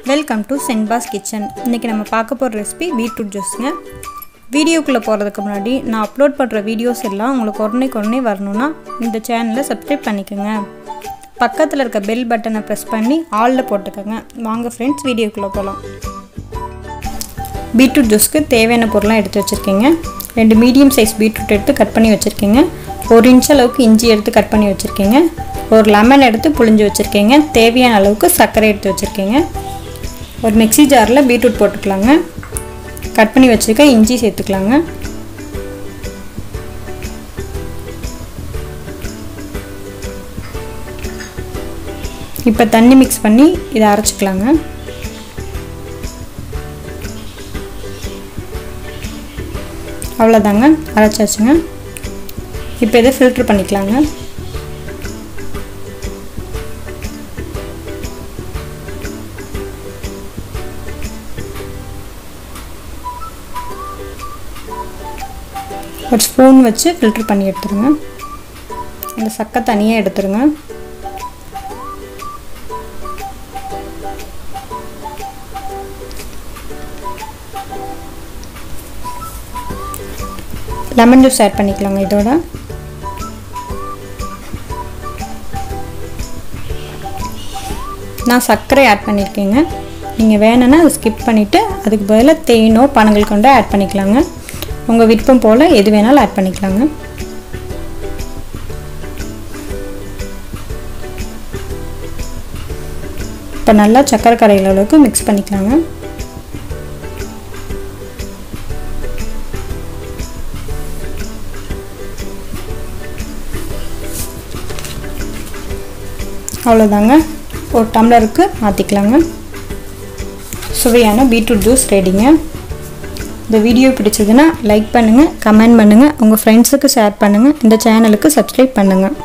Welcome to சென்பாஸ் kitchen. இன்றைக்கி நம்ம பார்க்க போகிற ரெசிபி பீட்ரூட் ஜூஸுங்க. வீடியோக்குள்ளே போகிறதுக்கு முன்னாடி நான் அப்லோட் பண்ணுற வீடியோஸ் எல்லாம் உங்களுக்கு உடனே வரணும்னா இந்த சேனலை சப்ஸ்கிரைப் பண்ணிக்கோங்க. பக்கத்தில் இருக்க பெல் பட்டனை ப்ரெஸ் பண்ணி ஆலில் போட்டுக்கோங்க. வாங்க ஃப்ரெண்ட்ஸ், வீடியோக்குள்ளே போகலாம். பீட்ரூட் ஜூஸ்க்கு தேவையான பொருளாக எடுத்து வச்சுருக்கீங்க. 2 மீடியம் சைஸ் பீட்ரூட் எடுத்து கட் பண்ணி வச்சுருக்கீங்க. 1 இன்ச் அளவுக்கு இஞ்சி எடுத்து கட் பண்ணி வச்சுருக்கீங்க. ஒரு லெமன் எடுத்து புழிஞ்சு வச்சுருக்கீங்க. தேவையான அளவுக்கு சர்க்கரை எடுத்து வச்சுருக்கீங்க. ஒரு மிக்ஸி ஜாரில் பீட்ரூட் போட்டுக்கலாங்க. கட் பண்ணி வச்சுருக்க இஞ்சி சேர்த்துக்கலாங்க. இப்போ தண்ணி மிக்ஸ் பண்ணி இதை அரைச்சிக்கலாங்க. அவ்வளோதாங்க, அரைச்சாச்சுங்க. இப்போ இதை ஃபில்ட்ரு பண்ணிக்கலாங்க. ஒரு ஸ்பூன் வச்சு ஃபில்ட்ரு பண்ணி எடுத்துருங்க. இந்த சக்கை தனியாக எடுத்துருங்க. லெமன் ஜூஸ் ஆட் பண்ணிக்கலாங்க. இதோட நான் சர்க்கரை ஆட் பண்ணியிருக்கேங்க. நீங்கள் வேணும்னா அதை ஸ்கிப் பண்ணிவிட்டு அதுக்கு பதிலாக தேனோ பனங்கல்கண்டோ ஆட் பண்ணிக்கலாங்க. உங்கள் விருப்பம் போல் எது வேணாலும் ஆட் பண்ணிக்கலாங்க. இப்போ நல்லா சர்க்கரை கரையிற அளவுக்கு மிக்ஸ் பண்ணிக்கலாங்க. அவ்வளோதாங்க, ஒரு டம்ளருக்கு மாற்றிக்கலாங்க. சுவையான பீட்ரூட் ஜூஸ் ரெடிங்க. இந்த வீடியோ பிடிச்சதுன்னா லைக் பண்ணுங்கள், கமெண்ட் பண்ணுங்கள், உங்கள் ஃப்ரெண்ட்ஸுக்கு ஷேர் பண்ணுங்கள், இந்த சேனலுக்கு சப்ஸ்கிரைப் பண்ணுங்கள்.